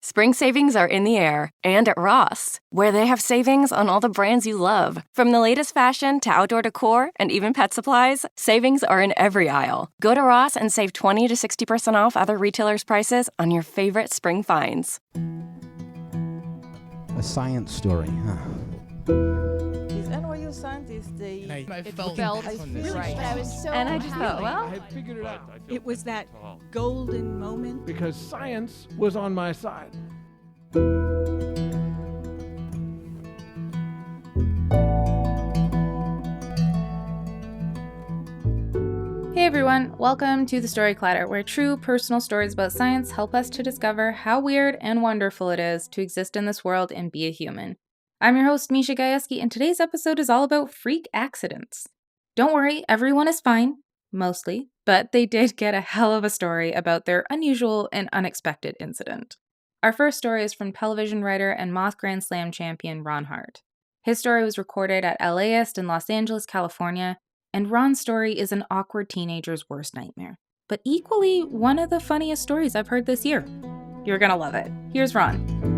Spring savings are in the air and at Ross, where they have savings on all the brands you love. From the latest fashion to outdoor decor and even pet supplies, savings are in every aisle. Go to Ross and save 20 to 60% off other retailers' prices on your favorite spring finds. A science story, huh? These NYU scientists, I felt really right. I was so And I just thought, well, I figured it out. It was that golden moment. Because science was on my side. Hey everyone, welcome to the Story Clatter, where true personal stories about science help us to discover how weird and wonderful it is to exist in this world and be a human. I'm your host, Misha Gajewski, and today's episode is all about freak accidents. Don't worry, everyone is fine, mostly, but they did get a hell of a story about their unusual and unexpected incident. Our first story is from television writer and Moth GrandSlam Champion Ron Hart. His story was recorded at LAist in Los Angeles, California, and Ron's story is an awkward teenager's worst nightmare, but equally one of the funniest stories I've heard this year. You're gonna love it. Here's Ron.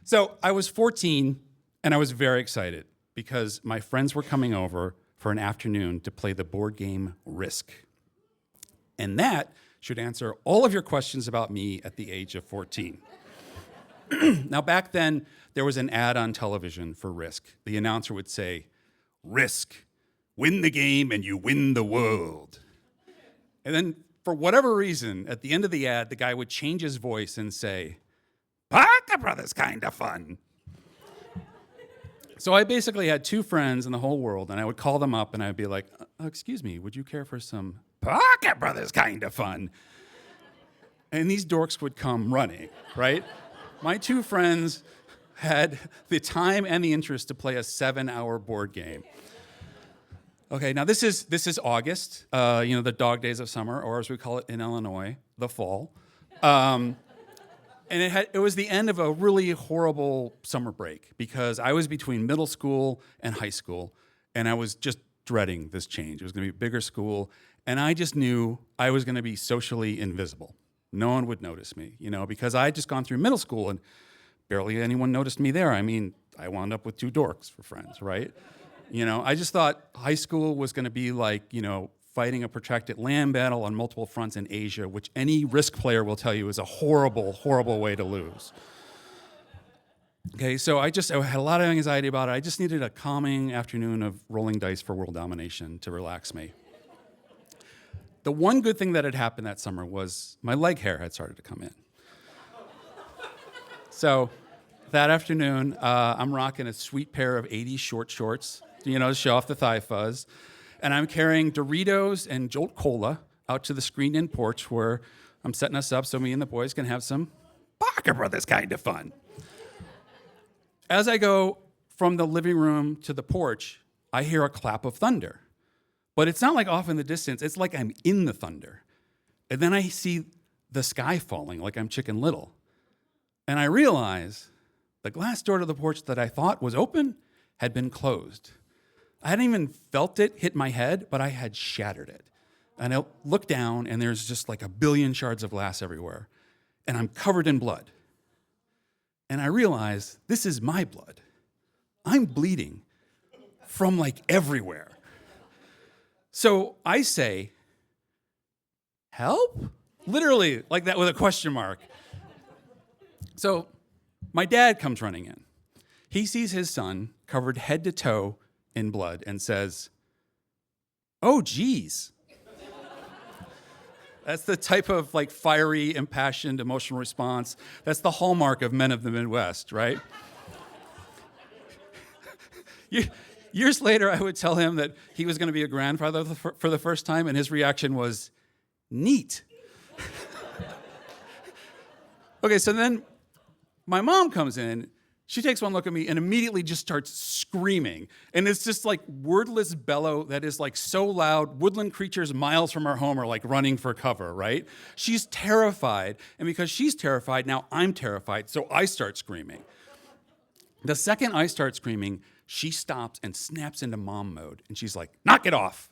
So I was 14 and I was very excited because my friends were coming over for an afternoon to play the board game Risk. And that should answer all of your questions about me at the age of 14. Now, back then, there was an ad on television for Risk. The announcer would say, "Risk, win the game and you win the world." And then, for whatever reason, at the end of the ad, the guy would change his voice and say, "Parker Brothers kinda fun." So I basically had two friends in the whole world, and I would call them up and I'd be like, "Excuse me, would you care for some Parker Brothers kinda fun?" And these dorks would come running, right? My two friends had the time and the interest to play a 7-hour board game. Okay, now this is August, the dog days of summer, or as we call it in Illinois, the fall. And it was the end of a really horrible summer break because I was between middle school and high school, and I was just dreading this change. It was going to be a bigger school, and I just knew I was going to be socially invisible. No one would notice me, because I had just gone through middle school and barely anyone noticed me there. I mean, I wound up with two dorks for friends, right? I just thought high school was going to be like, fighting a protracted land battle on multiple fronts in Asia, which any Risk player will tell you is a horrible, horrible way to lose. Okay, so I had a lot of anxiety about it. I just needed a calming afternoon of rolling dice for world domination to relax me. The one good thing that had happened that summer was my leg hair had started to come in. So that afternoon, I'm rocking a sweet pair of 80s short shorts, to show off the thigh fuzz. And I'm carrying Doritos and Jolt Cola out to the screened-in porch where I'm setting us up so me and the boys can have some Parker Brothers kind of fun. As I go from the living room to the porch, I hear a clap of thunder. But it's not like off in the distance. It's like I'm in the thunder. And then I see the sky falling like I'm Chicken Little. And I realize the glass door to the porch that I thought was open had been closed. I hadn't even felt it hit my head, but I had shattered it. And I look down, and there's just like a billion shards of glass everywhere. And I'm covered in blood. And I realize this is my blood. I'm bleeding from like everywhere. So I say, "Help?" Literally, like that with a question mark. So my dad comes running in. He sees his son covered head to toe in blood and says, "Oh, geez." That's the type of like fiery, impassioned, emotional response. That's the hallmark of men of the Midwest, right? Years later, I would tell him that he was going to be a grandfather for the first time, and his reaction was, "Neat." Okay, so then my mom comes in. She takes one look at me and immediately just starts screaming. And it's just like wordless bellow that is like so loud, woodland creatures miles from our home are like running for cover, right? She's terrified. And because she's terrified, now I'm terrified. So I start screaming. The second I start screaming, she stops and snaps into mom mode. And she's like, knock it off.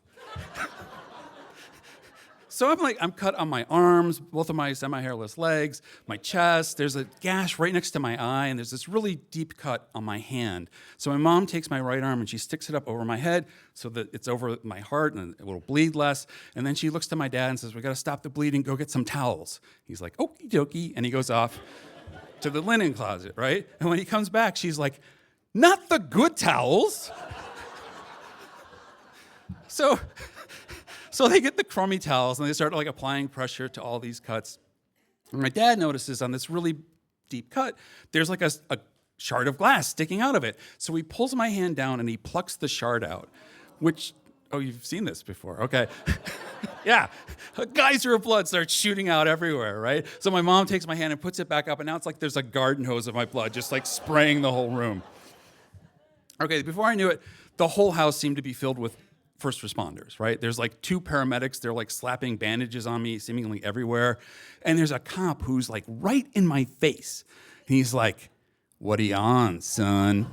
So I'm cut on my arms, both of my semi-hairless legs, my chest. There's a gash right next to my eye, and there's this really deep cut on my hand. So my mom takes my right arm and she sticks it up over my head so that it's over my heart and it will bleed less. And then she looks to my dad and says, we got to stop the bleeding, go get some towels. He's like, okie dokie, and he goes off to the linen closet, right? And when he comes back, she's like, not the good towels. So they get the crummy towels and they start like applying pressure to all these cuts. And my dad notices on this really deep cut, there's like a shard of glass sticking out of it. So he pulls my hand down and he plucks the shard out, which, oh, you've seen this before, okay. Yeah, a geyser of blood starts shooting out everywhere, right? So my mom takes my hand and puts it back up, and now it's like there's a garden hose of my blood just like spraying the whole room. Okay, before I knew it, the whole house seemed to be filled with first responders, right? There's like 2 paramedics. They're like slapping bandages on me seemingly everywhere. And there's a cop who's like right in my face. And he's like, what are you on, son?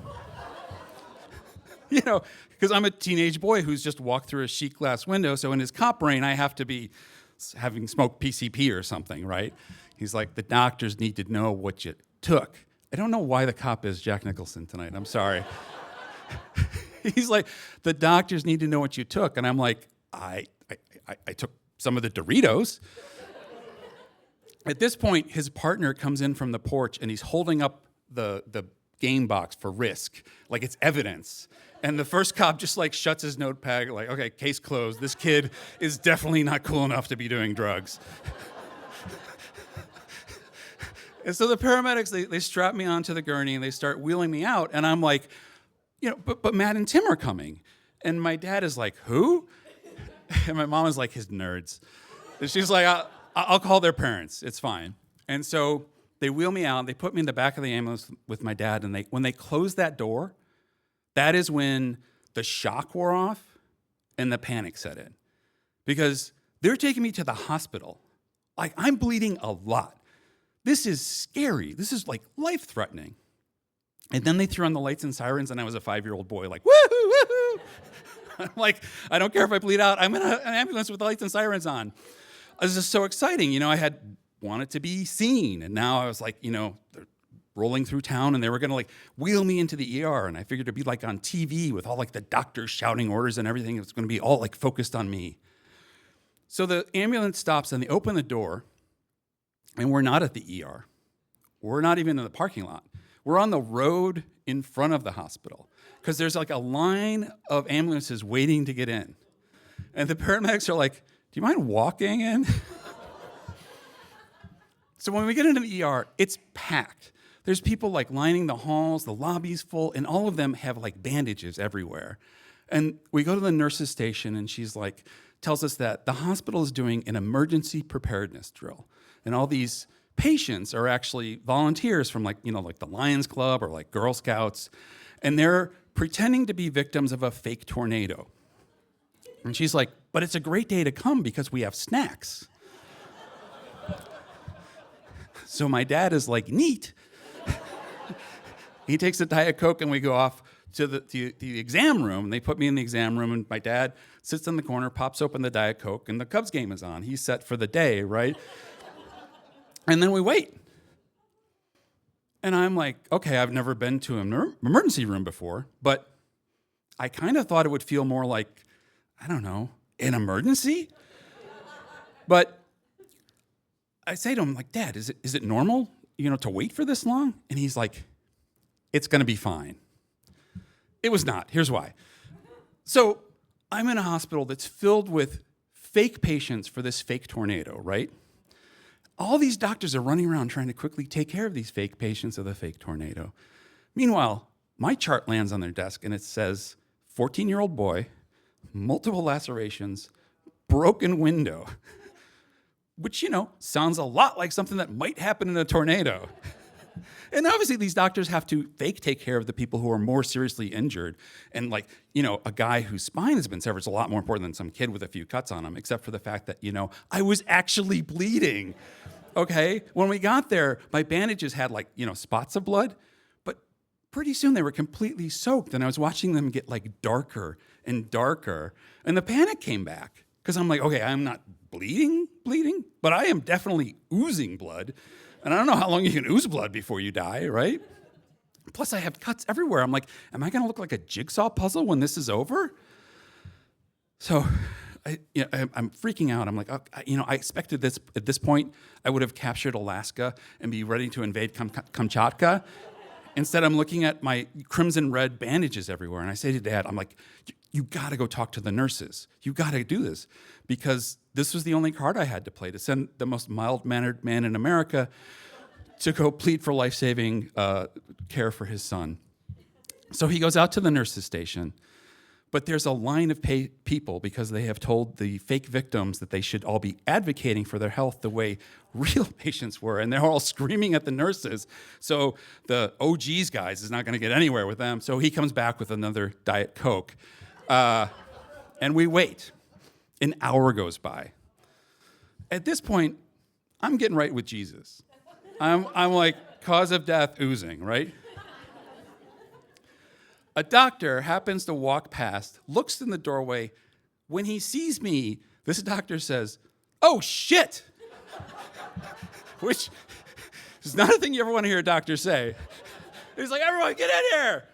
You know, because I'm a teenage boy who's just walked through a sheet glass window. So in his cop brain, I have to be having smoked PCP or something, right? He's like, the doctors need to know what you took. I don't know why the cop is Jack Nicholson tonight. I'm sorry. He's like, the doctors need to know what you took. And I'm like, I took some of the Doritos. At this point, his partner comes in from the porch and he's holding up the game box for Risk, like it's evidence. And the first cop just like shuts his notepad, like, okay, case closed. This kid is definitely not cool enough to be doing drugs. And so the paramedics, they strap me onto the gurney and they start wheeling me out. And I'm like, you know, but Matt and Tim are coming. And my dad is like, who? And my mom is like, his nerds. And she's like, I'll call their parents. It's fine. And so they wheel me out. They put me in the back of the ambulance with my dad. And when they close that door, that is when the shock wore off and the panic set in. Because they're taking me to the hospital. Like, I'm bleeding a lot. This is scary. This is like life-threatening. And then they threw on the lights and sirens, and I was a 5-year-old boy, like, woohoo, woohoo. I'm like, I don't care if I bleed out. I'm in an ambulance with the lights and sirens on. This is so exciting. You know, I had wanted to be seen, and now I was like, you know, they're rolling through town, and they were going to, like, wheel me into the ER, and I figured it'd be, like, on TV with all, like, the doctors shouting orders and everything. It was going to be all, like, focused on me. So the ambulance stops, and they open the door, and we're not at the ER. We're not even in the parking lot. We're on the road in front of the hospital because there's like a line of ambulances waiting to get in. And the paramedics are like, do you mind walking in? So when we get into the ER, it's packed. There's people like lining the halls, the lobby's full, and all of them have like bandages everywhere. And we go to the nurse's station and she's like, tells us that the hospital is doing an emergency preparedness drill. And all these patients are actually volunteers from like, you know, like the Lions Club or like Girl Scouts, and they're pretending to be victims of a fake tornado. And she's like, but it's a great day to come because we have snacks. So my dad is like, neat. He takes a Diet Coke and we go off to the exam room. They put me in the exam room and my dad sits in the corner, pops open the Diet Coke, and the Cubs game is on. He's set for the day, right? And then we wait. And I'm like, okay, I've never been to an emergency room before, but I kind of thought it would feel more like, I don't know, an emergency? But I say to him, like, Dad, is it normal, you know, to wait for this long? And he's like, it's going to be fine. It was not. Here's why. So I'm in a hospital that's filled with fake patients for this fake tornado, right? All these doctors are running around trying to quickly take care of these fake patients of the fake tornado. Meanwhile, my chart lands on their desk and it says, 14-year-old boy, multiple lacerations, broken window, which, you know, sounds a lot like something that might happen in a tornado. And obviously these doctors have to fake take care of the people who are more seriously injured. And like, you know, a guy whose spine has been severed is a lot more important than some kid with a few cuts on him, except for the fact that, you know, I was actually bleeding. Okay? When we got there, my bandages had like, you know, spots of blood, but pretty soon they were completely soaked, and I was watching them get like darker and darker, and the panic came back because I'm like, okay, I'm not bleeding, but I am definitely oozing blood, and I don't know how long you can ooze blood before you die, right? Plus, I have cuts everywhere. I'm like, am I going to look like a jigsaw puzzle when this is over? So I'm freaking out. I'm like, I expected this at this point, I would have captured Alaska and be ready to invade Kamchatka. Instead, I'm looking at my crimson red bandages everywhere. And I say to Dad, I'm like, you got to go talk to the nurses. You got to do this. Because this was the only card I had to play to send the most mild-mannered man in America to go plead for life-saving care for his son. So he goes out to the nurses' station. But there's a line of people because they have told the fake victims that they should all be advocating for their health the way real patients were, and they're all screaming at the nurses. So the OGs guys is not going to get anywhere with them. So he comes back with another Diet Coke, and we wait. An hour goes by. At this point, I'm getting right with Jesus. I'm like, cause of death oozing, right? A doctor happens to walk past, looks in the doorway. When he sees me, this doctor says, "Oh, shit!" Which is not a thing you ever want to hear a doctor say. He's like, "Everyone, get in here!"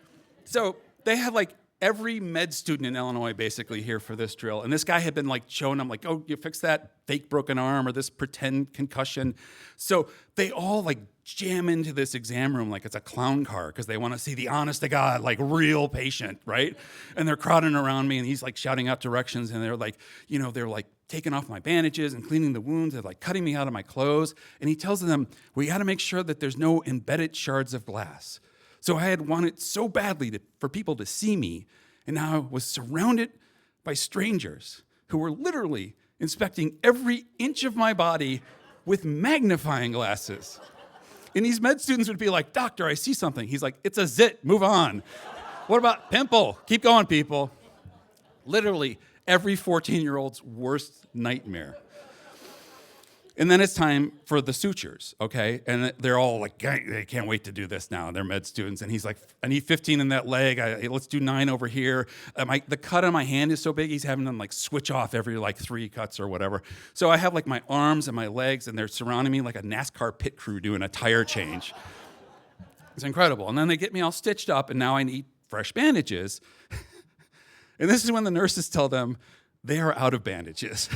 So they had like every med student in Illinois basically here for this drill. And this guy had been like showing them like, oh, you fix that fake broken arm or this pretend concussion. So they all like jam into this exam room like it's a clown car because they want to see the honest to God, like real patient, right? And they're crowding around me and he's like shouting out directions and they're like, they're like taking off my bandages and cleaning the wounds. They're like cutting me out of my clothes. And he tells them, we got to make sure that there's no embedded shards of glass. So I had wanted so badly for people to see me, and now I was surrounded by strangers who were literally inspecting every inch of my body with magnifying glasses. And these med students would be like, "Doctor, I see something." He's like, "It's a zit, move on." "What about pimple?" "Keep going, people." Literally every 14-year-old's worst nightmare. And then it's time for the sutures, okay? And they're all like, they can't wait to do this now. They're med students. And he's like, I need 15 in that leg. Let's do 9 over here. The cut on my hand is so big, he's having them like switch off every like 3 cuts or whatever. So I have like my arms and my legs, and they're surrounding me like a NASCAR pit crew doing a tire change. It's incredible. And then they get me all stitched up, and now I need fresh bandages. And this is when the nurses tell them they are out of bandages.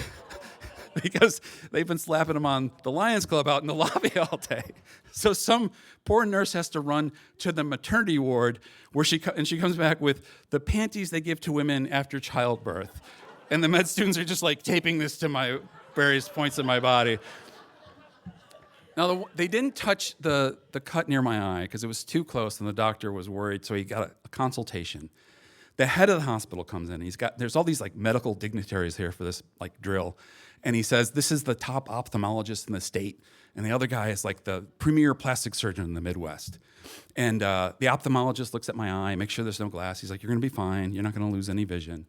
Because they've been slapping them on the Lions Club out in the lobby all day. So some poor nurse has to run to the maternity ward where she comes back with the panties they give to women after childbirth. And the med students are just like taping this to my various points in my body. Now, they didn't touch the cut near my eye because it was too close and the doctor was worried, so he got a consultation. The head of the hospital comes in. There's all these like medical dignitaries here for this like drill. And he says, this is the top ophthalmologist in the state. And the other guy is like the premier plastic surgeon in the Midwest. And the ophthalmologist looks at my eye, makes sure there's no glass. He's like, you're going to be fine. You're not going to lose any vision.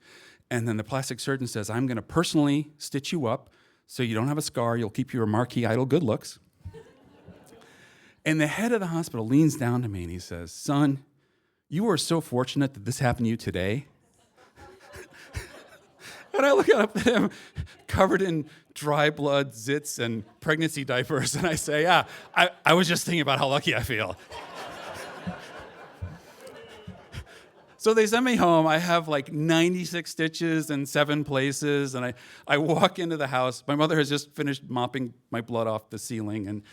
And then the plastic surgeon says, I'm going to personally stitch you up so you don't have a scar. You'll keep your marquee idol good looks. And the head of the hospital leans down to me and he says, son, you are so fortunate that this happened to you today. And I look up at him covered in dry blood, zits, and pregnancy diapers, and I say, yeah, I was just thinking about how lucky I feel. So they send me home. I have like 96 stitches in 7 places, and I walk into the house. My mother has just finished mopping my blood off the ceiling, and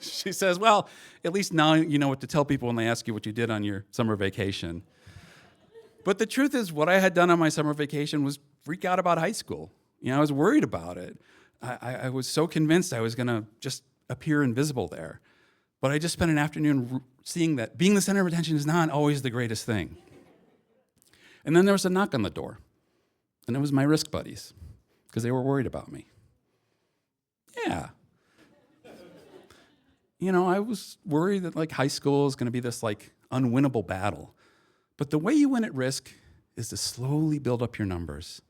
she says, well, at least now you know what to tell people when they ask you what you did on your summer vacation. But the truth is, what I had done on my summer vacation was freak out about high school. I was worried about it. I was so convinced I was going to just appear invisible there. But I just spent an afternoon seeing that being the center of attention is not always the greatest thing. And then there was a knock on the door. And it was my risk buddies, because they were worried about me. Yeah. I was worried that like high school is going to be this like unwinnable battle. But the way you win at risk is to slowly build up your numbers.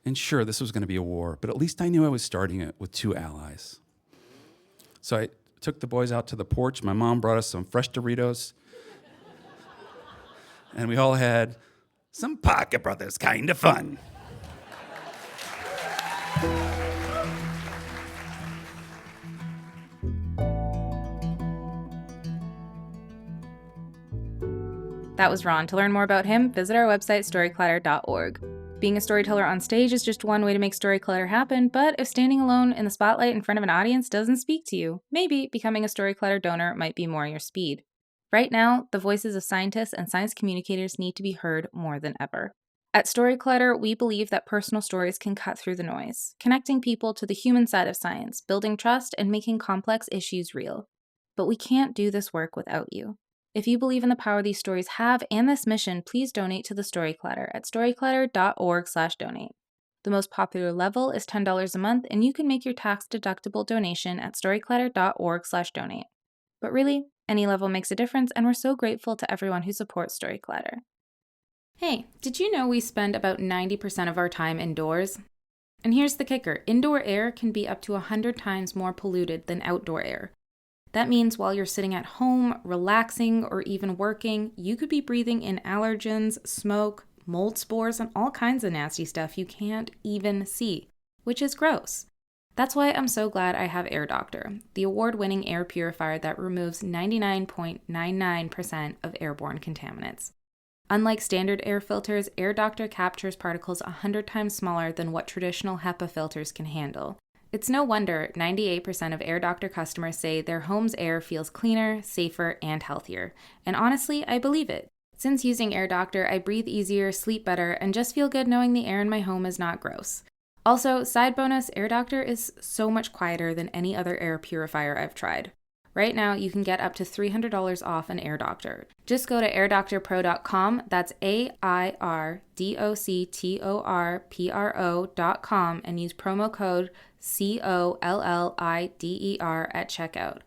And sure, this was going to be a war, but at least I knew I was starting it with 2 allies. So I took the boys out to the porch. My mom brought us some fresh Doritos. and we all had some Parker Brothers kind of fun. That was Ron. To learn more about him, visit our website, storyclatter.org. Being a storyteller on stage is just one way to make Storyclatter happen, but if standing alone in the spotlight in front of an audience doesn't speak to you, maybe becoming a Storyclatter donor might be more your speed. Right now, the voices of scientists and science communicators need to be heard more than ever. At Storyclatter, we believe that personal stories can cut through the noise, connecting people to the human side of science, building trust, and making complex issues real. But we can't do this work without you. If you believe in the power these stories have and this mission, please donate to the Storyclatter at storyclatter.org/donate. The most popular level is $10 a month, and you can make your tax-deductible donation at storyclatter.org/donate. But really, any level makes a difference, and we're so grateful to everyone who supports Storyclatter. Hey, did you know we spend about 90% of our time indoors? And here's the kicker. Indoor air can be up to 100 times more polluted than outdoor air. That means while you're sitting at home, relaxing, or even working, you could be breathing in allergens, smoke, mold spores, and all kinds of nasty stuff you can't even see, which is gross. That's why I'm so glad I have Air Doctor, the award-winning air purifier that removes 99.99% of airborne contaminants. Unlike standard air filters, Air Doctor captures particles 100 times smaller than what traditional HEPA filters can handle. It's no wonder 98% of Air Doctor customers say their home's air feels cleaner, safer, and healthier. And honestly, I believe it. Since using Air Doctor, I breathe easier, sleep better, and just feel good knowing the air in my home is not gross. Also, side bonus, Air Doctor is so much quieter than any other air purifier I've tried. Right now, you can get up to $300 off an Air Doctor. Just go to airdoctorpro.com, that's airdoctorpro.com, and use promo code COLLIDER at checkout.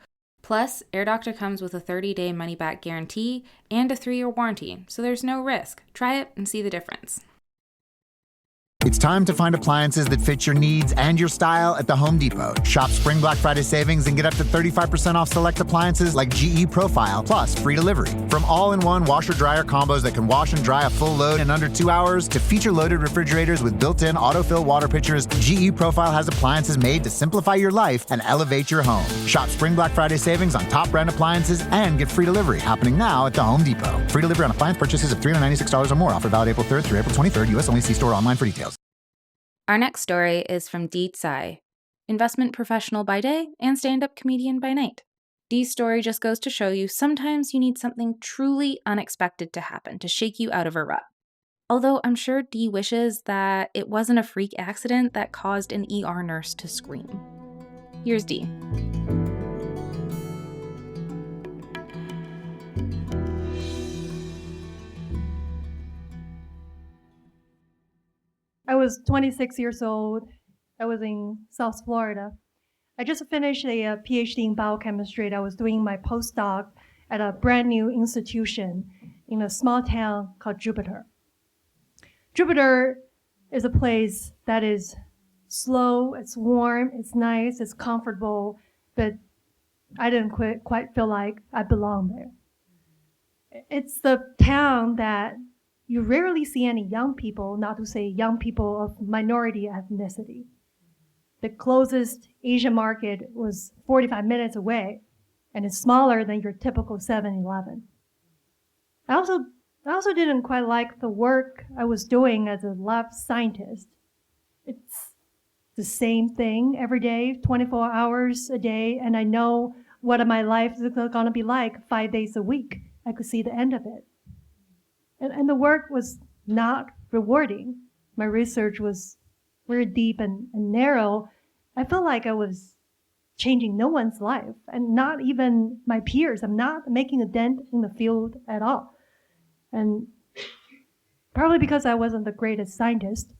Plus, Air Doctor comes with a 30-day money-back guarantee and a 3-year warranty, so there's no risk. Try it and see the difference. It's time to find appliances that fit your needs and your style at the Home Depot. Shop Spring Black Friday savings and get up to 35% off select appliances like GE Profile, plus free delivery. From all-in-one washer-dryer combos that can wash and dry a full load in under 2 hours to feature-loaded refrigerators with built-in autofill water pitchers, GE Profile has appliances made to simplify your life and elevate your home. Shop Spring Black Friday savings on top brand appliances and get free delivery happening now at the Home Depot. Free delivery on appliance purchases of $396 or more. Offer valid April 3rd through April 23rd. U.S. only. See store online for details. Our next story is from Dee Tsai, investment professional by day and stand-up comedian by night. Dee's story just goes to show you sometimes you need something truly unexpected to happen to shake you out of a rut. Although I'm sure Dee wishes that it wasn't a freak accident that caused an ER nurse to scream. Here's Dee. I was 26 years old. I was in South Florida. I just finished a PhD in biochemistry. I was doing my postdoc at a brand new institution in a small town called Jupiter. Jupiter is a place that is slow, it's warm, it's nice, it's comfortable, but I didn't quite feel like I belonged there. It's the town that you rarely see any young people, not to say young people of minority ethnicity. The closest Asian market was 45 minutes away, and it's smaller than your typical 7-Eleven. I also didn't quite like the work I was doing as a lab scientist. It's the same thing every day, 24 hours a day, and I know what my life is going to be like 5 days a week. I could see the end of it. And the work was not rewarding. My research was very deep and narrow. I felt like I was changing no one's life, and not even my peers. I'm not making a dent in the field at all. And probably because I wasn't the greatest scientist.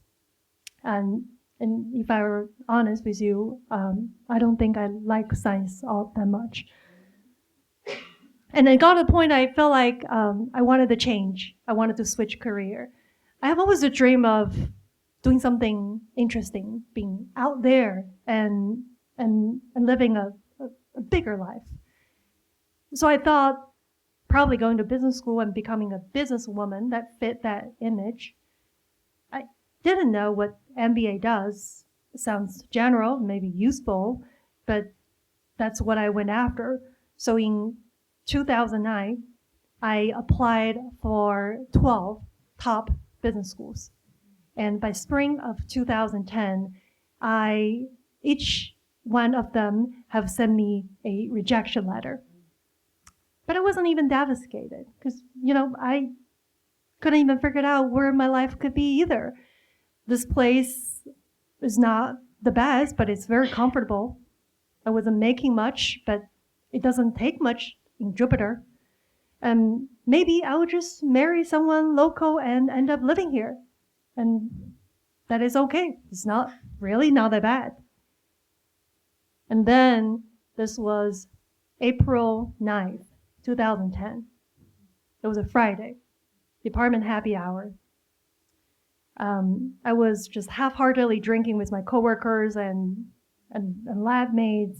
And if I were honest with you, I don't think I like science all that much. And it got to the point I felt like I wanted to change. I wanted to switch career. I have always a dream of doing something interesting, being out there and living a bigger life. So I thought probably going to business school and becoming a businesswoman that fit that image. I didn't know what MBA does. It sounds general, maybe useful, but that's what I went after. So in 2009, I applied for 12 top business schools. And by spring of 2010, each one of them have sent me a rejection letter. But I wasn't even devastated because, I couldn't even figure out where my life could be either. This place is not the best, but it's very comfortable. I wasn't making much, but it doesn't take much in Jupiter. And maybe I would just marry someone local and end up living here. And that is okay. It's not that bad. And then this was April 9th, 2010. It was a Friday, department happy hour. I was just half-heartedly drinking with my coworkers and lab mates.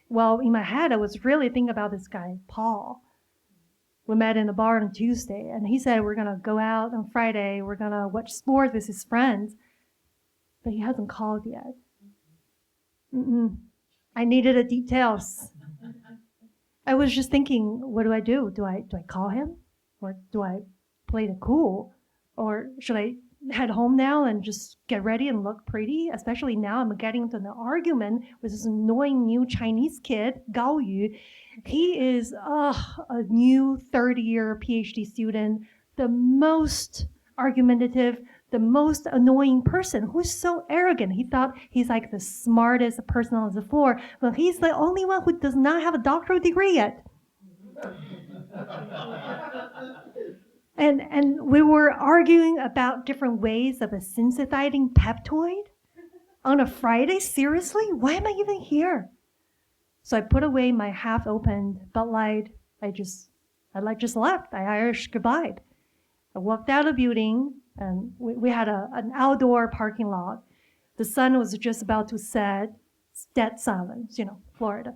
Well, in my head, I was really thinking about this guy, Paul. We met in a bar on Tuesday, and he said we're going to go out on Friday. We're going to watch sports with his friends. But he hasn't called yet. I needed the details. I was just thinking, what do I do? Do I call him? Or do I play it cool? Or should I head home now and just get ready and look pretty? Especially now I'm getting into an argument with this annoying new Chinese kid, Gao Yu. He is a new third-year PhD student, the most argumentative, the most annoying person who's so arrogant. He thought he's like the smartest person on the floor, but he's the only one who does not have a doctoral degree yet. And we were arguing about different ways of a synthesizing peptoid on a Friday. Seriously? Why am I even here? So I put away my half-opened Bud Light. I just left. I Irish goodbye. I walked out of the building, and we had an outdoor parking lot. The sun was just about to set. It's dead silence, Florida.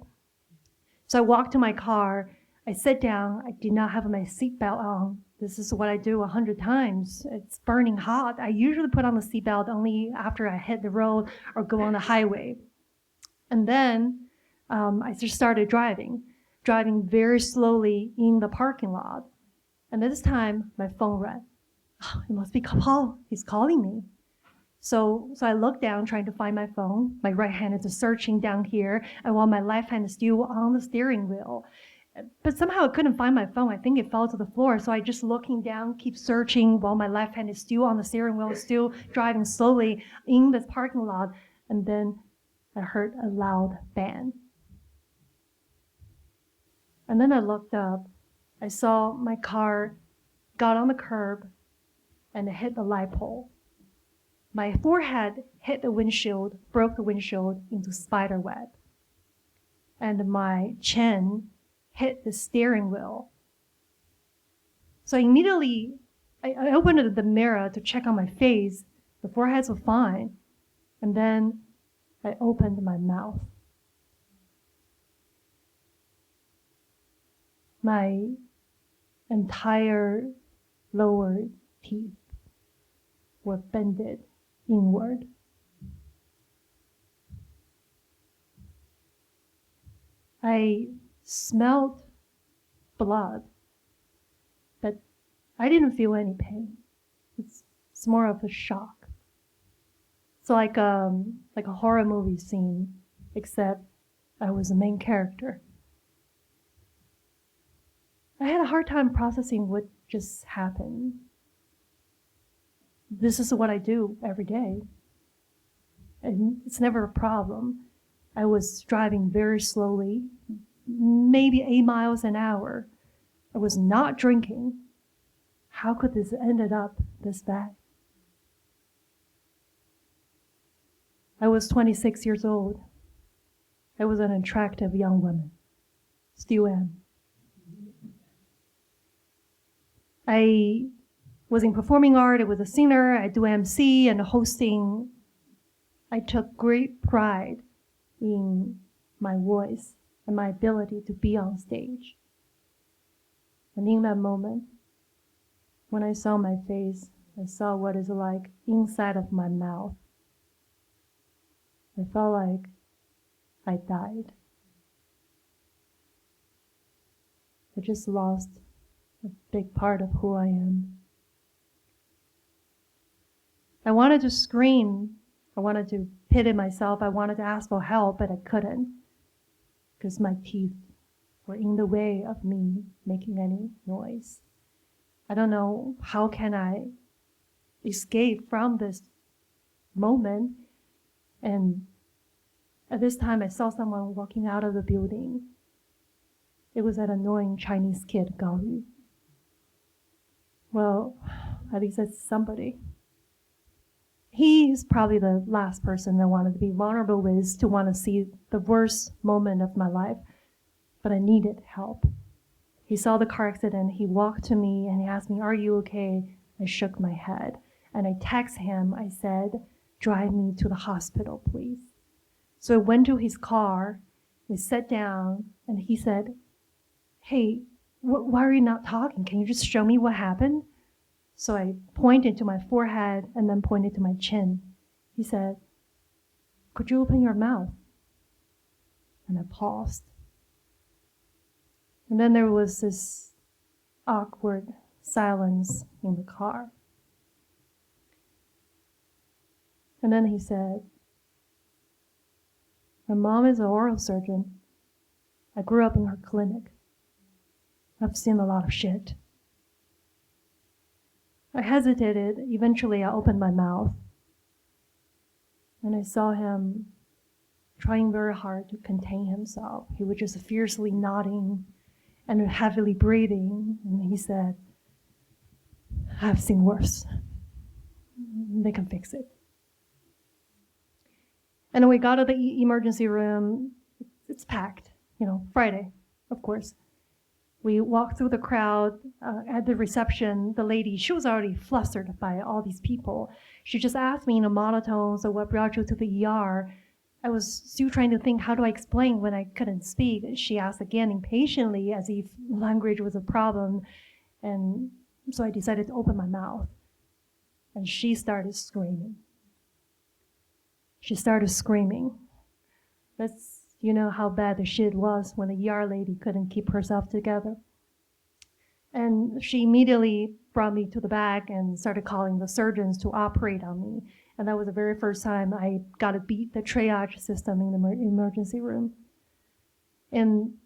So I walked to my car. I sat down. I did not have my seatbelt on. This is what I do 100 times. It's burning hot. I usually put on the seatbelt only after I hit the road or go on the highway. And then I just started driving very slowly in the parking lot. And this time, my phone rang. Oh, it must be Paul. He's calling me. So I looked down, trying to find my phone. My right hand is searching down here, and while my left hand is still on the steering wheel. But somehow I couldn't find my phone. I think it fell to the floor. So I just looking down, keep searching while my left hand is still on the steering wheel, still driving slowly in this parking lot. And then I heard a loud bang. And then I looked up. I saw my car got on the curb and it hit the light pole. My forehead hit the windshield, broke the windshield into spider web. And my chin hit the steering wheel. So immediately, I opened the mirror to check on my face. The foreheads were fine. And then I opened my mouth. My entire lower teeth were bended inward. I smelled blood, but I didn't feel any pain. It's more of a shock. It's like a horror movie scene, except I was the main character. I had a hard time processing what just happened. This is what I do every day, and it's never a problem. I was driving very slowly, maybe 8 miles an hour. I was not drinking. How could this ended up this bad? I was 26 years old. I was an attractive young woman. Still am. I was in performing art. I was a singer. I do MC and hosting. I took great pride in my voice and my ability to be on stage. And in that moment, when I saw my face, I saw what is like inside of my mouth. I felt like I died. I just lost a big part of who I am. I wanted to scream. I wanted to pity myself. I wanted to ask for help, but I couldn't because my teeth were in the way of me making any noise. I don't know how can I escape from this moment. And at this time, I saw someone walking out of the building. It was that annoying Chinese kid, Gao Yu. Well, at least it's somebody. He's probably the last person I wanted to be vulnerable with, to want to see the worst moment of my life. But I needed help. He saw the car accident. He walked to me and he asked me, "Are you okay?" I shook my head. And I texted him. I said, "Drive me to the hospital, please." So I went to his car. We sat down and he said, "Hey, why are you not talking? Can you just show me what happened?" So I pointed to my forehead and then pointed to my chin. He said, "Could you open your mouth?" And I paused. And then there was this awkward silence in the car. And then he said, "My mom is an oral surgeon. I grew up in her clinic. I've seen a lot of shit." I hesitated. Eventually, I opened my mouth. And I saw him trying very hard to contain himself. He was just fiercely nodding and heavily breathing. And he said, "I've seen worse. They can fix it." And we got to the emergency room. It's packed, Friday, of course. We walked through the crowd at the reception. The lady, she was already flustered by all these people. She just asked me in a monotone, "So what brought you to the ER?" I was still trying to think, how do I explain when I couldn't speak? She asked again impatiently, as if language was a problem. And so I decided to open my mouth. And she started screaming. She started screaming. You know how bad the shit was when the ER lady couldn't keep herself together. And she immediately brought me to the back and started calling the surgeons to operate on me. And that was the very first time I got to beat the triage system in the emergency room. And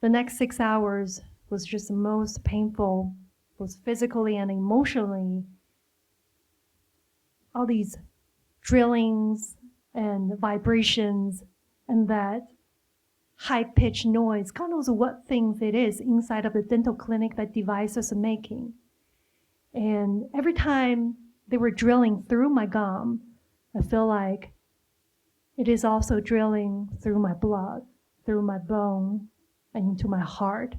the next 6 hours was just the most painful, both physically and emotionally. All these drillings and vibrations and that high-pitched noise. God knows what things it is inside of the dental clinic that devices are making. And every time they were drilling through my gum, I feel like it is also drilling through my blood, through my bone, and into my heart,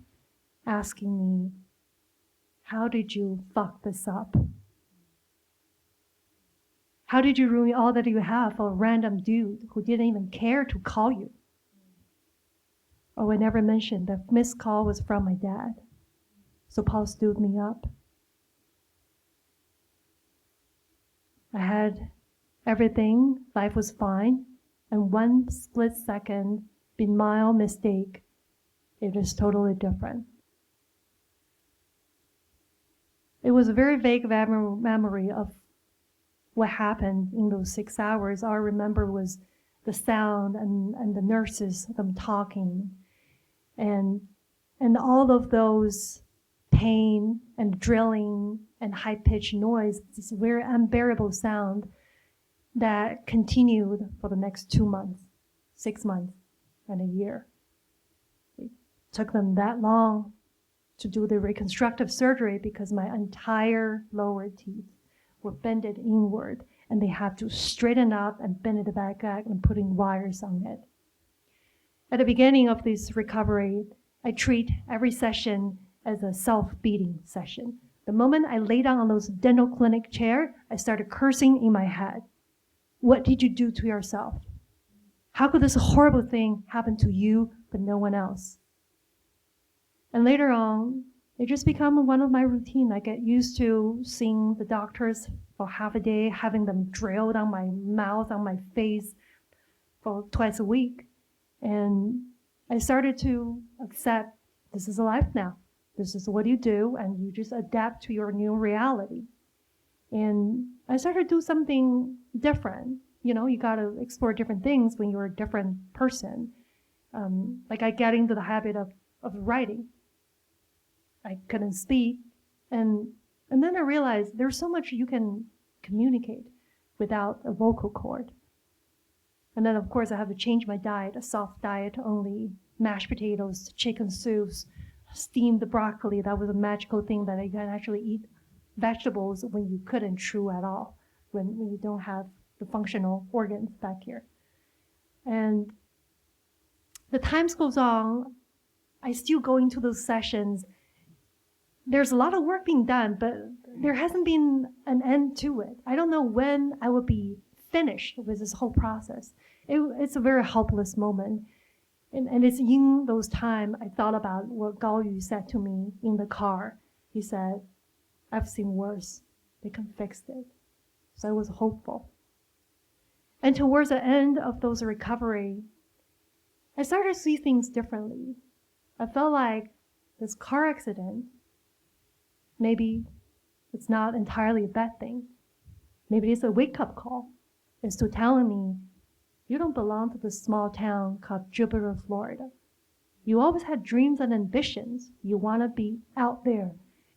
asking me, "How did you fuck this up? How did you ruin all that you have for a random dude who didn't even care to call you?" Oh, I never mentioned that missed call was from my dad. So Paul stood me up. I had everything, life was fine, and one split second, benign mistake, it is totally different. It was a very vague memory of what happened in those 6 hours. All I remember was the sound and the nurses, them talking, and all of those pain and drilling and high-pitched noise, this very unbearable sound that continued for the next 2 months, 6 months, and a year. It took them that long to do the reconstructive surgery because my entire lower teeth were bended inward, and they had to straighten up and bend it back out and putting wires on it. At the beginning of this recovery, I treat every session as a self-beating session. The moment I lay down on those dental clinic chair, I started cursing in my head. What did you do to yourself? How could this horrible thing happen to you but no one else? And later on, It just become one of my routine. I get used to seeing the doctors for half a day, having them drilled on my mouth, on my face for twice a week. And I started to accept this is life now. This is what you do, and you just adapt to your new reality. And I started to do something different. You know, you got to explore different things when you're a different person. Like I got into the habit of writing. I couldn't speak. And then I realized there's so much you can communicate without a vocal cord. And then, of course, I have to change my diet, a soft diet, only mashed potatoes, chicken soups, steamed broccoli. That was a magical thing that I can actually eat vegetables when you couldn't chew at all, when you don't have the functional organs back here. And the time goes on, I still go into those sessions. There's a lot of work being done, but there hasn't been an end to it. I don't know when I will be finished with this whole process. It's a very helpless moment. And it's in those times I thought about what Gao Yu said to me in the car. He said, I've seen worse. They can fix it. So I was hopeful. And towards the end of those recovery, I started to see things differently. I felt like this car accident, maybe it's not entirely a bad thing. Maybe it's a wake-up call. It's to telling me, you don't belong to this small town called Jupiter, Florida. You always had dreams and ambitions. You want to be out there.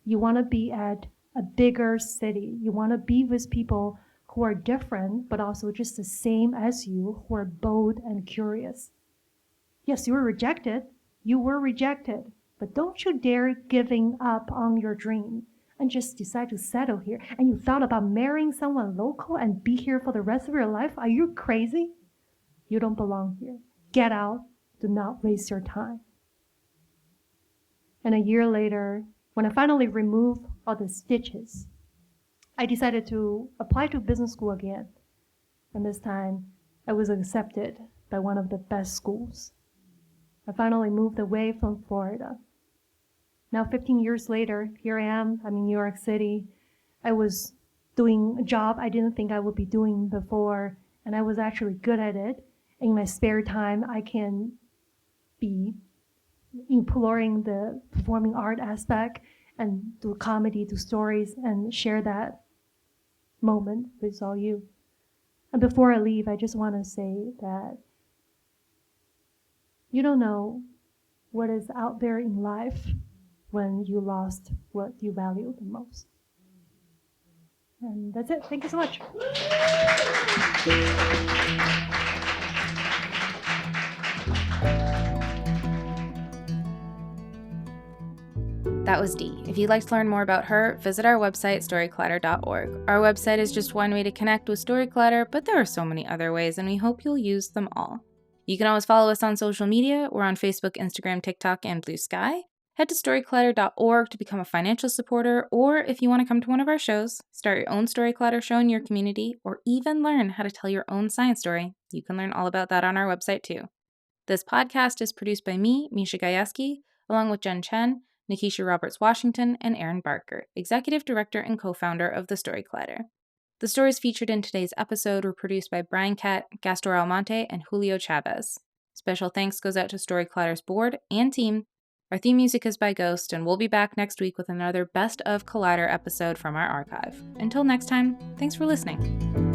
You want to be at a bigger city. You want to be with people who are different, but also just the same as you, who are bold and curious. Yes, you were rejected. You were rejected. But don't you dare giving up on your dream and just decide to settle here. And you thought about marrying someone local and be here for the rest of your life? Are you crazy? You don't belong here. Get out. Do not waste your time. And a year later, when I finally removed all the stitches, I decided to apply to business school again. And this time, I was accepted by one of the best schools. I finally moved away from Florida. Now, 15 years later, here I am. I'm in New York City. I was doing a job I didn't think I would be doing before, and I was actually good at it. In my spare time, I can be exploring the performing art aspect and do comedy, do stories, and share that moment with all you. And before I leave, I just want to say that you don't know what is out there in life when you lost what you value the most. And that's it. Thank you so much. That was Dee. If you'd like to learn more about her, visit our website, storyclatter.org. Our website is just one way to connect with Storyclatter, but there are so many other ways, and we hope you'll use them all. You can always follow us on social media. We're on Facebook, Instagram, TikTok, and Blue Sky. Head to storyclatter.org to become a financial supporter, or if you want to come to one of our shows, start your own Storyclatter show in your community, or even learn how to tell your own science story, you can learn all about that on our website too. This podcast is produced by me, Misha Gajewski, along with Jen Chen, Nikisha Roberts-Washington, and Aaron Barker, Executive Director and Co-Founder of the Storyclatter. The stories featured in today's episode were produced by Brian Kett, Gastor Almonte, and Julio Chavez. Special thanks goes out to Storyclatter's board and team. Our theme music is by Ghost, and we'll be back next week with another Best of Collider episode from our archive. Until next time, thanks for listening.